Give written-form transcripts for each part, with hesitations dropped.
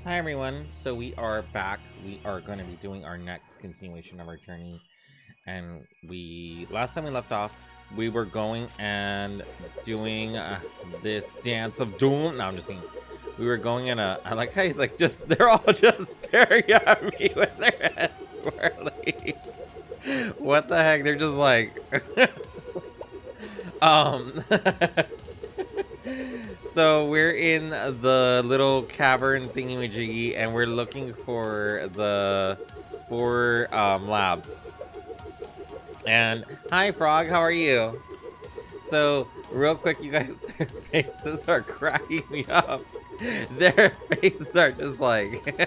Hi everyone, so we are back. We are going to be doing our next continuation of our journey, and last time we left off, we were going and doing this dance of doom. No, I'm just kidding. We were going in I like how he's like, they're all just staring at me with their heads swirling. What the heck? They're just like, So we're in the little cavern thingy-majiggy, and we're looking for the 4 labs. And hi Frog, how are you? So real quick, you guys, their faces are cracking me up. Their faces are just like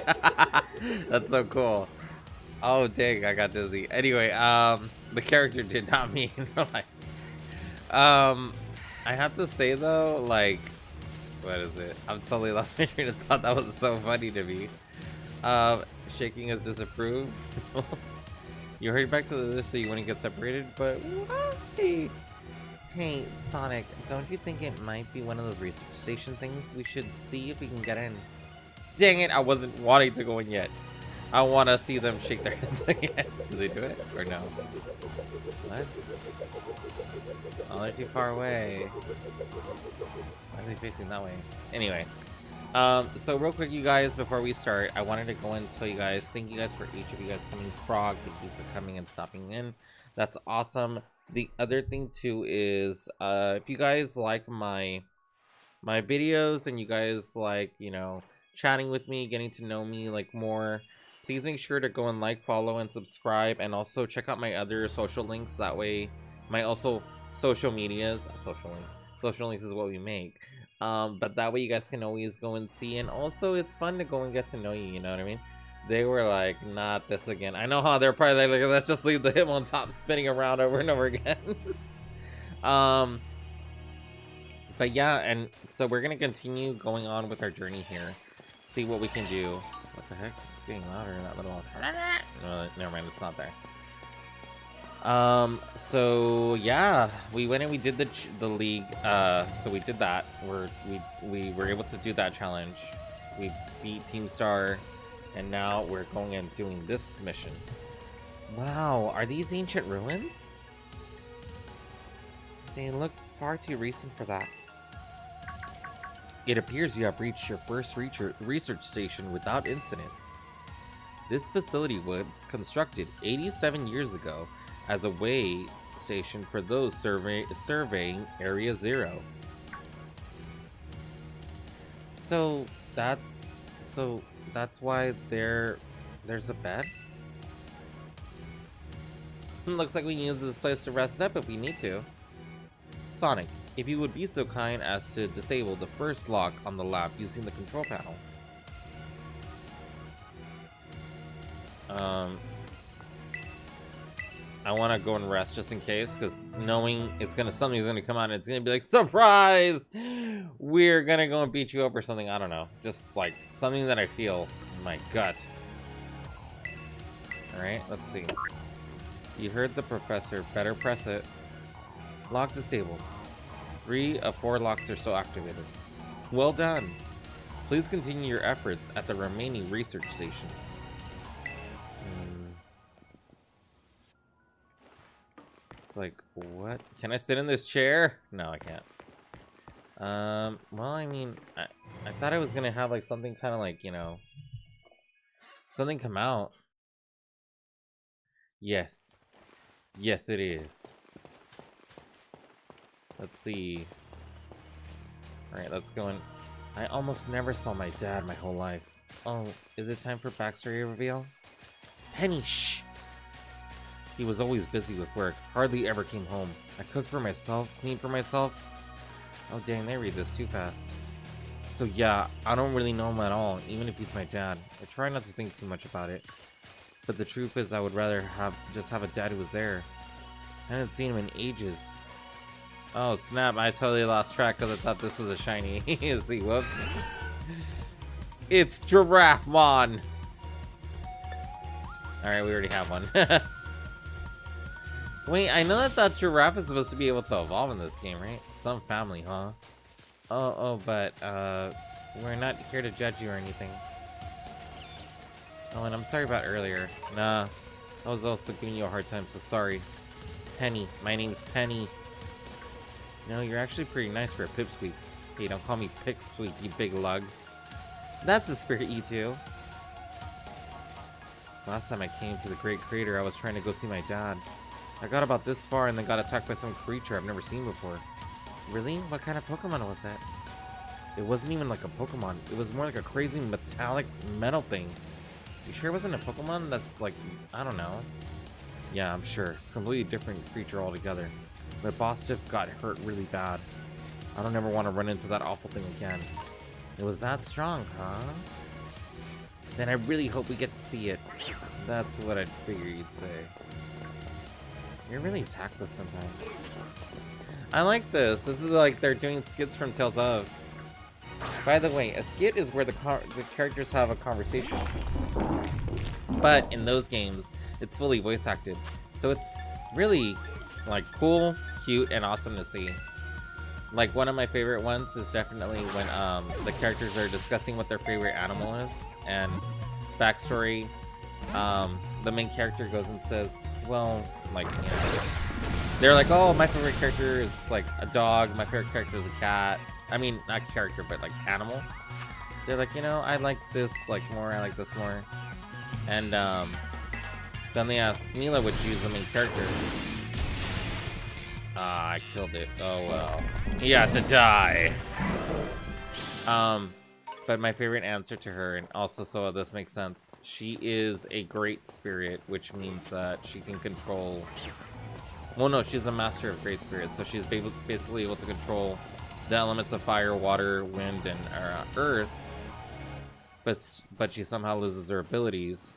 that's so cool. Oh dang, I got dizzy. Anyway, the character did not mean like I have to say though, like, what is it? I'm totally lost my train of thought. That was so funny to me. Shaking is disapproved. You hurried back to the so you wouldn't get separated, but why? Hey, Sonic, don't you think it might be one of those research station things? We should see if we can get in. Dang it, I wasn't wanting to go in yet. I want to see them shake their heads again. Do they do it or no? What? Oh, they're too far away. Why are they facing that way? Anyway, so real quick, you guys, before we start, I wanted to go and tell you guys, thank you guys for each of you guys coming. Frog, thank you for coming and stopping in. That's awesome. The other thing too is, if you guys like my videos and you guys like, you know, chatting with me, getting to know me like more, please make sure to go and like, follow, and subscribe, and also check out my other social links. That way, my also social medias, social links is what we make. But that way you guys can always go and see, and also it's fun to go and get to know you, you know what I mean? They were like, not this again. I know how they're probably like, let's just leave the him on top spinning around over and over again. But yeah, and so we're gonna continue going on with our journey here, see what we can do. What the heck? It's getting louder in that little never mind, it's not there. So yeah, we went and we did the league. So we did that. We were able to do that challenge. We beat Team Star, and now we're going and doing this mission. Wow, are these ancient ruins? They look far too recent for that. It appears you have reached your first research station without incident. This facility was constructed 87 years ago as a way station for those surveying Area Zero. So that's why there's a bed? Looks like we can use this place to rest up if we need to. Sonic, If you would be so kind as to disable the first lock on the lab using the control panel. I want to go and rest just in case, because knowing something's gonna come out and it's gonna be like, surprise, we're gonna go and beat you up or something. I don't know, just like something that I feel in my gut. All right, let's see. You heard the professor. Better press it. Lock disabled. 3 of 4 locks are still activated. Well done. Please continue your efforts at the remaining research stations. It's like, what? Can I sit in this chair? No, I can't. Well, I mean, I thought I was gonna have like something kind of like, you know, something come out. Yes. Yes, it is. Let's see. Alright, let's go in. I almost never saw my dad my whole life. Oh, is it time for backstory reveal? Penny, shh! He was always busy with work, hardly ever came home. I cooked for myself, cleaned for myself. Oh dang, they read this too fast. So yeah, I don't really know him at all, even if he's my dad. I try not to think too much about it. But the truth is, I would rather just have a dad who was there. I hadn't seen him in ages. Oh snap, I totally lost track because I thought this was a shiny. See, whoops. It's Giraffemon! Alright, we already have one. Wait, I know that giraffe is supposed to be able to evolve in this game, right? Some family, huh? But, we're not here to judge you or anything. Oh, and I'm sorry about earlier. Nah, I was also giving you a hard time, so sorry. Penny, my name's Penny. No, you're actually pretty nice for a pipsqueak. Hey, don't call me pipsqueak, you big lug. That's the spirit, you two. Last time I came to the Great Crater, I was trying to go see my dad. I got about this far and then got attacked by some creature I've never seen before. Really? What kind of Pokemon was that? It wasn't even like a Pokemon. It was more like a crazy metallic metal thing. You sure it wasn't a Pokemon that's like, I don't know. Yeah, I'm sure. It's a completely different creature altogether. But Boss Tip got hurt really bad. I don't ever want to run into that awful thing again. It was that strong, huh? Then I really hope we get to see it. That's what I'd figure you'd say. You're really tactless sometimes. I like this. This is like they're doing skits from Tales of. By the way, a skit is where the characters have a conversation. But in those games, it's fully voice acted. So it's really like cool, cute, and awesome to see. Like one of my favorite ones is definitely when the characters are discussing what their favorite animal is and backstory. The main character goes and says, well, like, you know, they're like, oh, my favorite character is like a dog, my favorite character is a cat. I mean, not character, but like animal. They're like, you know, I like this like more, I like this more. And then they asked Mila would choose the main character. Ah, I killed it. Oh well. He had to die. But my favorite answer to her, and also so this makes sense, she is a great spirit, which means that she can control. Well, no, she's a master of great spirits, so she's basically able to control the elements of fire, water, wind, and earth. But she somehow loses her abilities.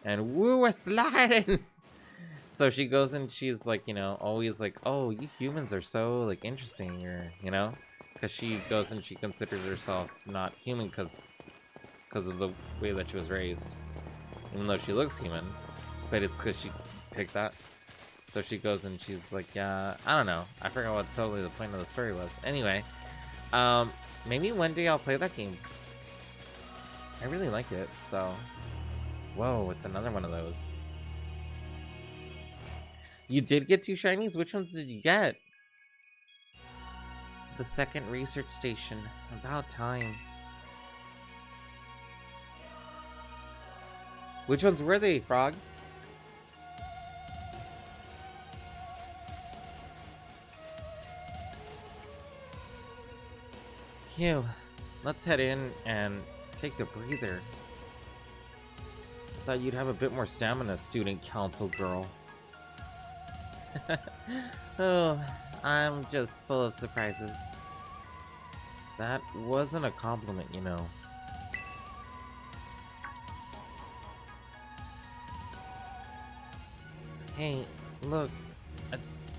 And woo, a sliding. So she goes and she's like, you know, always like, oh, you humans are so like interesting, you know, because she goes and she considers herself not human because of the way that she was raised, even though she looks human, but it's because she picked that. So she goes and she's like, yeah, I don't know, I forgot what totally the point of the story was. Anyway, maybe one day I'll play that game. I really like it. So, whoa, it's another one of those. You did get 2 shinies? Which ones did you get? The second research station. About time. Which ones were they, Frog? Phew. Let's head in and take a breather. I thought you'd have a bit more stamina, student council girl. Oh, I'm just full of surprises. That wasn't a compliment, you know. Hey, look, a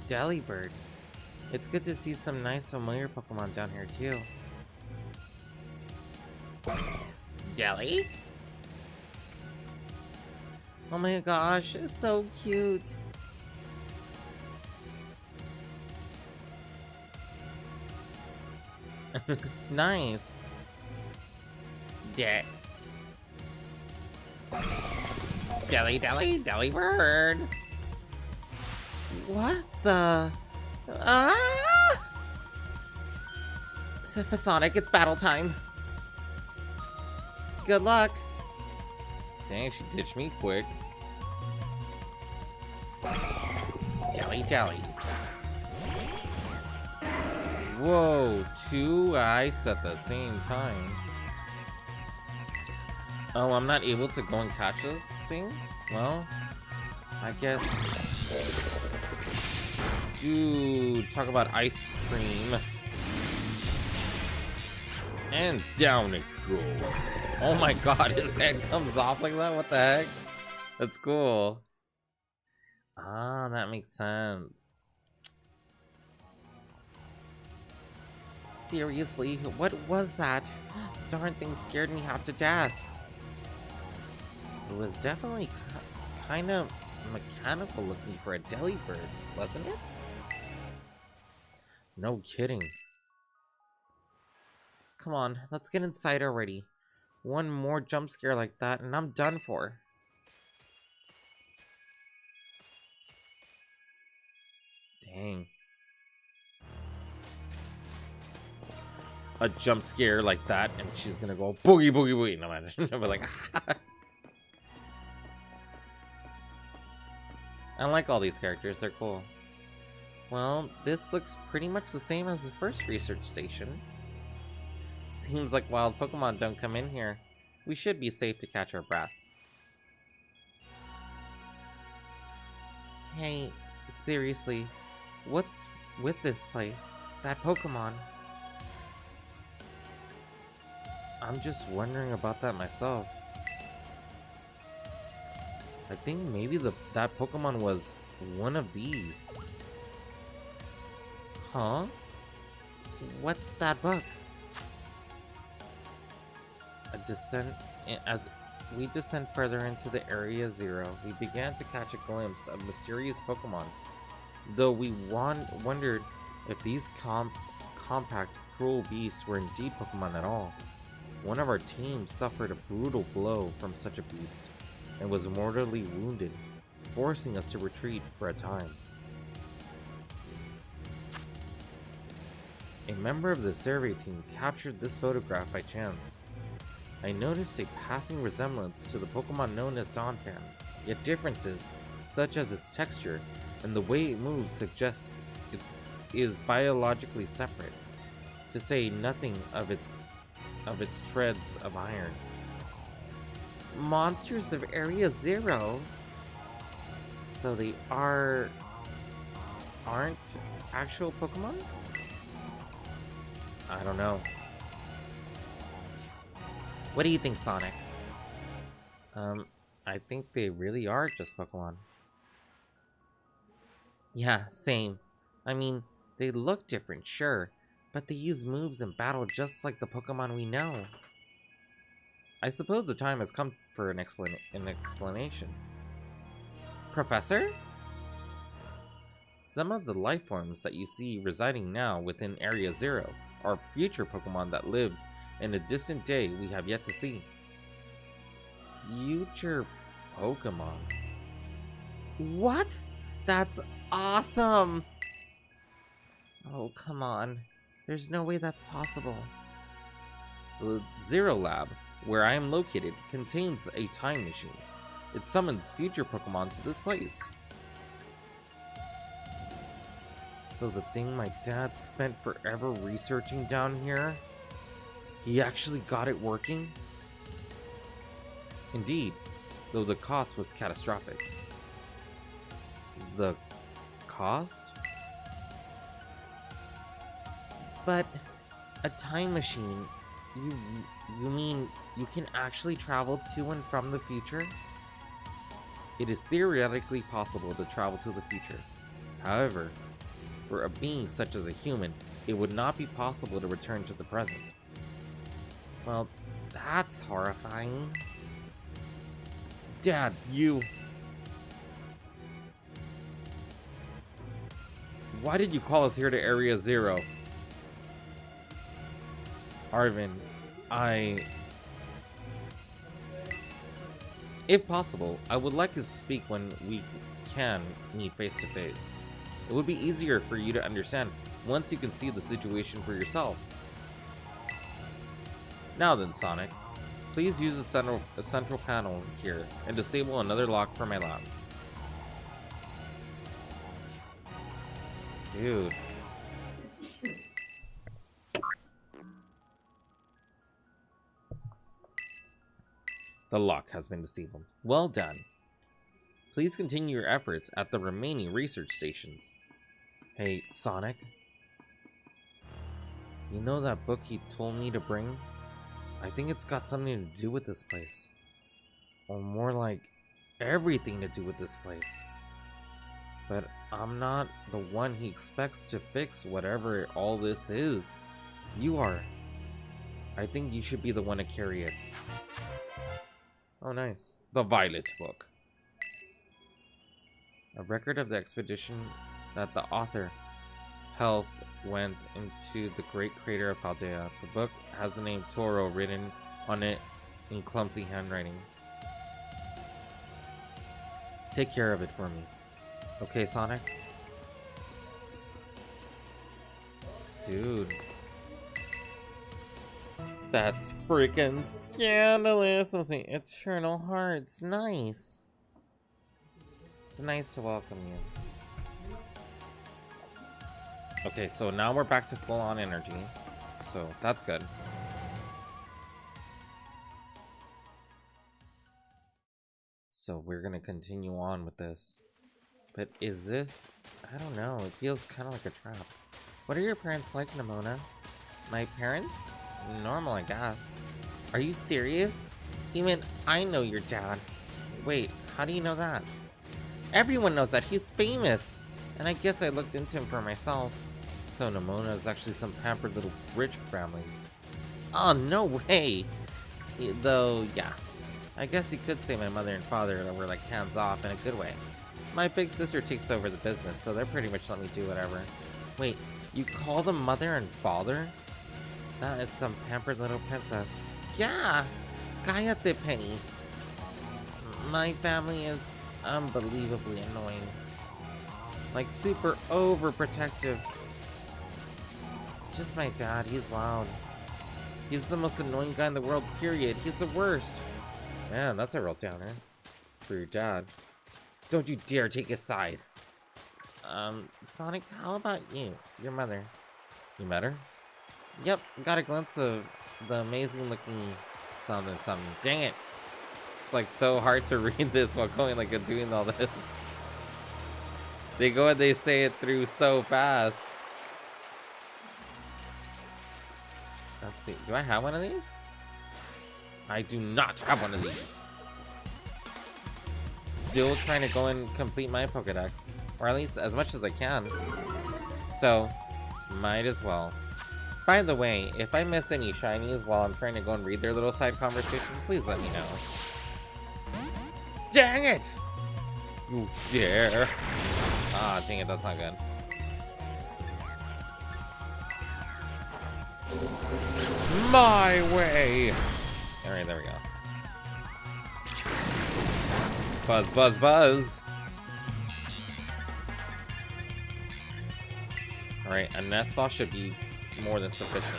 Delibird. It's good to see some nice familiar Pokemon down here too. Jelly? Oh my gosh, it's so cute. Nice. Yeah. Delibird. What the? Ah! Sonic, it's battle time. Good luck. Dang, she ditched me quick. Jelly. Whoa, 2 ice at the same time. Oh, I'm not able to go and catch this thing? Well, I guess... Dude, talk about ice cream. And down it goes. Oh my god, his head comes off like that? What the heck? That's cool. Ah, that makes sense. Seriously, what was that? Darn thing scared me half to death. It was definitely kind of mechanical looking for a Delibird, wasn't it? No kidding. Come on, let's get inside already. One more jump scare like that and I'm done for. Dang. A jump scare like that and she's gonna go boogie boogie boogie. No matter. But like I like all these characters, they're cool. Well, this looks pretty much the same as the first research station. Seems like wild Pokemon don't come in here. We should be safe to catch our breath. Hey, seriously, what's with this place? That Pokemon? I'm just wondering about that myself. I think maybe that Pokemon was one of these. Huh? What's that book? As we descend further into the Area Zero, we began to catch a glimpse of mysterious Pokemon. Though we wondered if these compact, cruel beasts were indeed Pokemon at all. One of our team suffered a brutal blow from such a beast, and was mortally wounded, forcing us to retreat for a time. A member of the survey team captured this photograph by chance. I noticed a passing resemblance to the Pokemon known as Donphan, yet differences, such as its texture and the way it moves, suggest it is biologically separate, to say nothing of its treads of iron. Monsters of Area Zero? So they aren't actual Pokemon? I don't know. What do you think, Sonic? I think they really are just Pokemon. Yeah, same. I mean, they look different, sure, but they use moves in battle just like the Pokemon we know. I suppose the time has come for an explanation. Professor? Some of the life forms that you see residing now within Area Zero are future Pokemon that lived in a distant day we have yet to see. Future Pokemon? What? That's awesome! Oh, come on. There's no way that's possible. The Zero Lab, where I am located, contains a time machine. It summons future Pokemon to this place. So the thing my dad spent forever researching down here, he actually got it working? Indeed, though the cost was catastrophic. The cost? But a time machine, you you mean you can actually travel to and from the future? It is theoretically possible to travel to the future. However, for a being such as a human, it would not be possible to return to the present. Well, that's horrifying. Dad, you... Why did you call us here to Area Zero? Arvin, If possible, I would like us to speak when we can meet face to face. It would be easier for you to understand once you can see the situation for yourself. Now then, Sonic, please use the central panel here and disable another lock for my lab. Dude. The lock has been disabled. Well done. Please continue your efforts at the remaining research stations. Hey, Sonic. You know that book he told me to bring? I think it's got something to do with this place. Or more like, everything to do with this place. But I'm not the one he expects to fix whatever all this is. You are. I think you should be the one to carry it. Oh, nice. The Violet Book. A record of the expedition that the author, Health, went into the Great Crater of Paldea. The book has the name Toro written on it in clumsy handwriting. Take care of it for me. Okay, Sonic? Dude. That's freaking scandalous. I'm saying Eternal Hearts. Nice. It's nice to welcome you. Okay, so now we're back to full on energy. So that's good. So we're gonna continue on with this. But is this... I don't know. It feels kind of like a trap. What are your parents like, Nemona? My parents? Normal, I guess. Are you serious? Even I know your dad. Wait, how do you know that? Everyone knows that. He's famous. And I guess I looked into him for myself. So Nemona is actually some pampered little rich family. Oh, no way. Though, yeah. I guess you could say my mother and father were like hands off in a good way. My big sister takes over the business, so they're pretty much let me do whatever. Wait, you call them mother and father? That is some pampered little princess. Yeah! Cállate, Penny. My family is unbelievably annoying. Like, super overprotective. It's just my dad, he's loud. He's the most annoying guy in the world, period. He's the worst. Man, that's a real downer. For your dad. Don't you dare take his side. Sonic, how about you? Your mother. You met her? Yep, got a glimpse of the amazing looking something. Dang it. It's like so hard to read this while going like doing all this. They go and they say it through so fast. Let's see. Do I have one of these? I do not have one of these. Still trying to go and complete my Pokedex. Or at least as much as I can. So, might as well. By the way, if I miss any shinies while I'm trying to go and read their little side conversation, please let me know. Dang it! You dare. Ah, dang it, that's not good. My way! Alright, there we go. Buzz, buzz, buzz! Alright, a nest ball should be more than sufficient.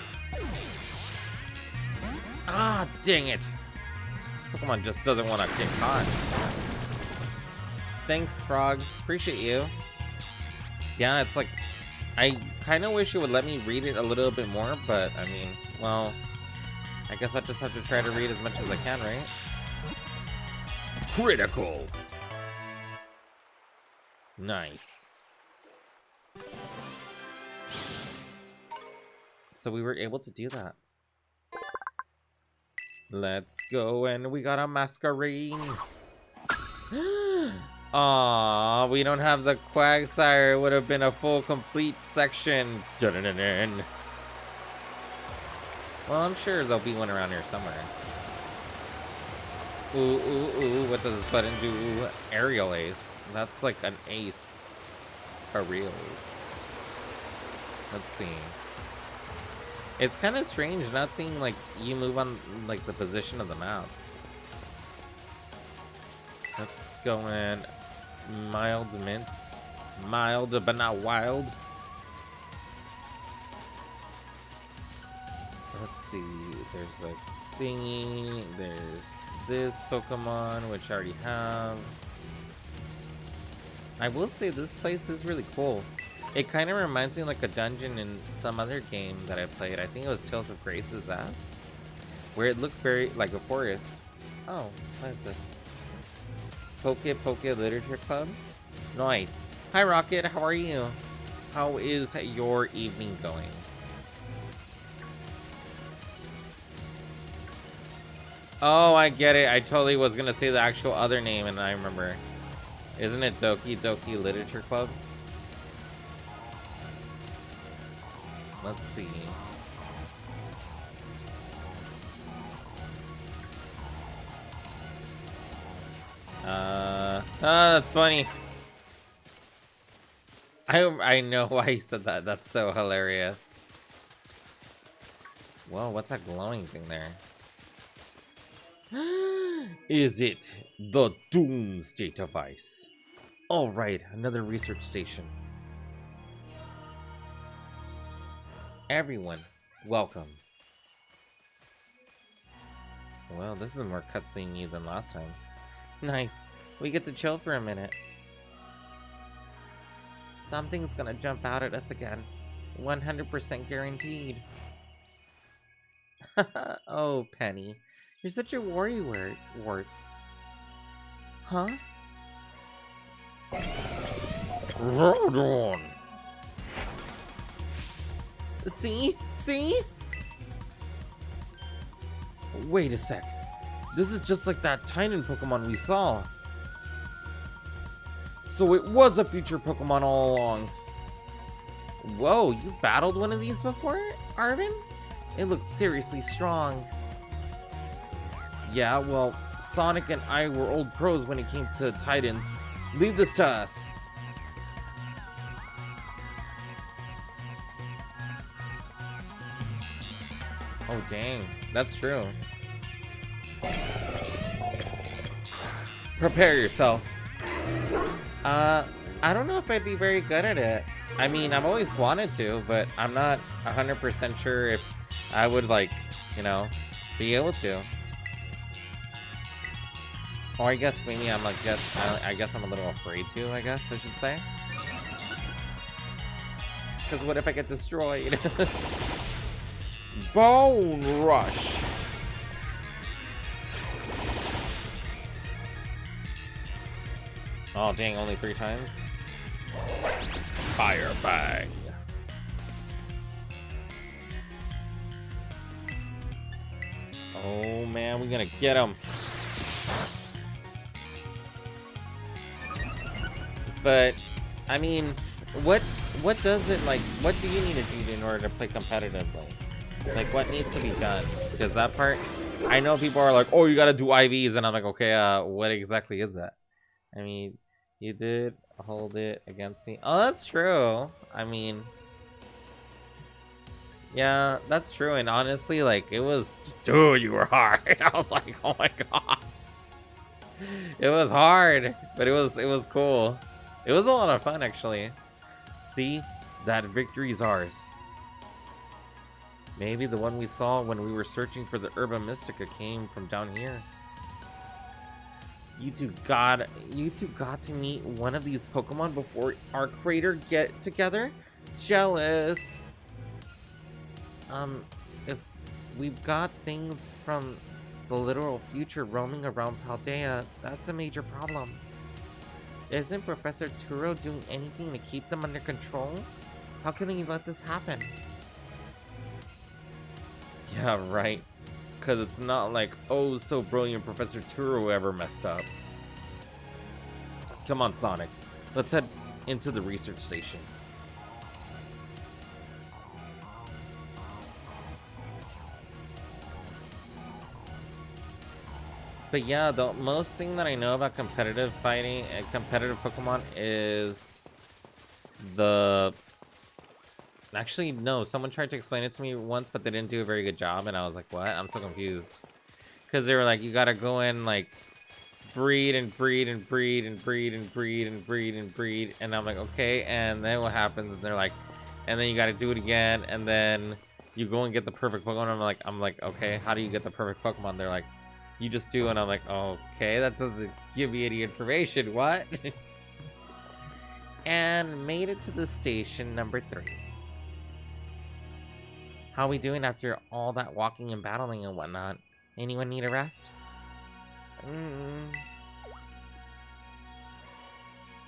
Ah, dang it! This Pokemon just doesn't want to get caught. Thanks, Frog. Appreciate you. Yeah, it's like... I kind of wish it would let me read it a little bit more, but, I mean, well... I guess I just have to try to read as much as I can, right? Critical! Nice. So we were able to do that. Let's go, and we got a masquerade. Aw, we don't have the Quagsire. It would have been a full, complete section. Dun-dun-dun-dun. Well, I'm sure there'll be one around here somewhere. Ooh, ooh, ooh. What does this button do? Aerial ace. That's like an ace. A real ace. Let's see. It's kind of strange not seeing like you move on like the position of the map. Let's go in mild mint. Mild but not wild. Let's see. There's a thingy. There's this Pokemon, which I already have. I will say this place is really cool. It kind of reminds me of like a dungeon in some other game that I played. I think it was Tales of Grace's app, where it looked very like a forest. Oh, what is this? Poke Literature Club? Nice. Hi Rocket, how are you? How is your evening going? Oh, I get it. I totally was gonna say the actual other name and I remember. Isn't it Doki Doki Literature Club? Let's see. That's funny. I know why you said that. That's so hilarious. Whoa, what's that glowing thing there? Is it the Doomsday device? All right, another research station. Everyone, welcome. Well, this is more cutscene-y than last time. Nice. We get to chill for a minute. Something's gonna jump out at us again. 100% guaranteed. Oh, Penny. You're such a worrywart. Huh? Rodon! See? See? Wait a sec. This is just like that Titan Pokemon we saw. So it was a future Pokemon all along. Whoa, you battled one of these before, Arvin? It looks seriously strong. Yeah, well, Sonic and I were old pros when it came to Titans. Leave this to us. Oh, dang. That's true. Prepare yourself. I don't know if I'd be very good at it. I mean, I've always wanted to, but I'm not 100% sure if I would, like, you know, be able to. Or I guess maybe I'm like, I guess I'm a little afraid to, I guess I should say. Because what if I get destroyed? Bone Rush. Oh dang, only 3 times? Fire Bang. Oh man, we're gonna get him. But I mean, what does it like? What do you need to do in order to play competitively? Like, what needs to be done? Because that part, I know people are like, "Oh, you gotta do IVs," and I'm like, "Okay, what exactly is that?" I mean, you did hold it against me. Oh, that's true. I mean, yeah, that's true. And honestly, like, it was, dude, you were hard. I was like, oh my god, it was hard, but it was cool. It was a lot of fun, actually. See, that victory's ours. Maybe the one we saw when we were searching for the Herba Mystica came from down here. You two got to meet one of these Pokemon before our crater get together? Jealous. If we've got things from the literal future roaming around Paldea, that's a major problem. Isn't Professor Turo doing anything to keep them under control? How can we let this happen? Yeah, right. Because it's not like, oh, so brilliant Professor Turo ever messed up. Come on, Sonic. Let's head into the research station. But yeah, the most thing that I know about competitive fighting and competitive Pokemon is the... Actually, no, someone tried to explain it to me once, but they didn't do a very good job, and I was like, what? I'm so confused. Because they were like, you gotta go in, like, breed and breed and breed and breed and breed and breed and breed, and I'm like, okay, and then what happens? And they're like, and then you gotta do it again, and then you go and get the perfect Pokemon. I'm like, okay, how do you get the perfect Pokemon? They're like, you just do, and I'm like, okay, that doesn't give me any information, what? And made it to the station number 3. How we doing after all that walking and battling and whatnot? Anyone need a rest?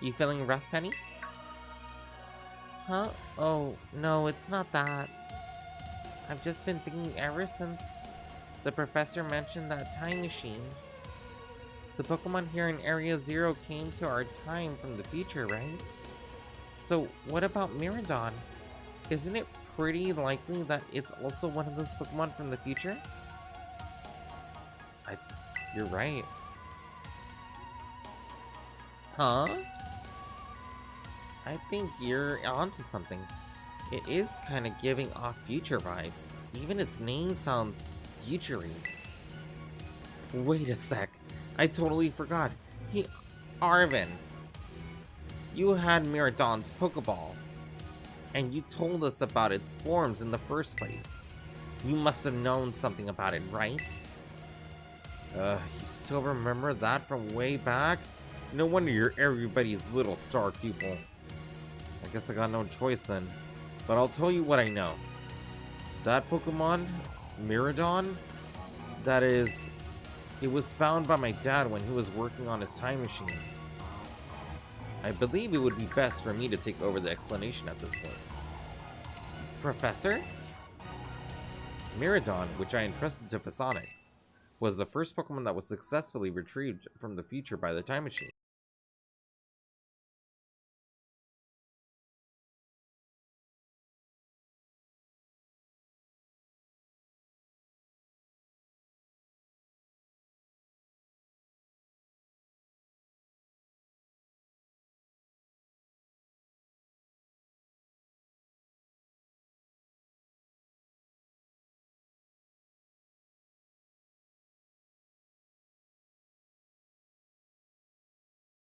You feeling rough, Penny? Huh? Oh, no, it's not that. I've just been thinking ever since the professor mentioned that time machine. The Pokemon here in Area 0 came to our time from the future, right? So, what about Miradon? Isn't it pretty likely that it's also one of those Pokemon from the future? You're right. Huh? I think you're onto something. It is kind of giving off future vibes. Even its name sounds future-y. Wait a sec. I totally forgot. Hey, Arven. You had Miradon's Pokeball. And you told us about its forms in the first place. You must have known something about it, right? You still remember that from way back? No wonder you're everybody's little star pupil. I guess I got no choice then. But I'll tell you what I know. That Pokemon, Miradon, it was found by my dad when he was working on his time machine. I believe it would be best for me to take over the explanation at this point. Professor? Miradon, which I entrusted to Pasonic, was the first Pokemon that was successfully retrieved from the future by the time machine.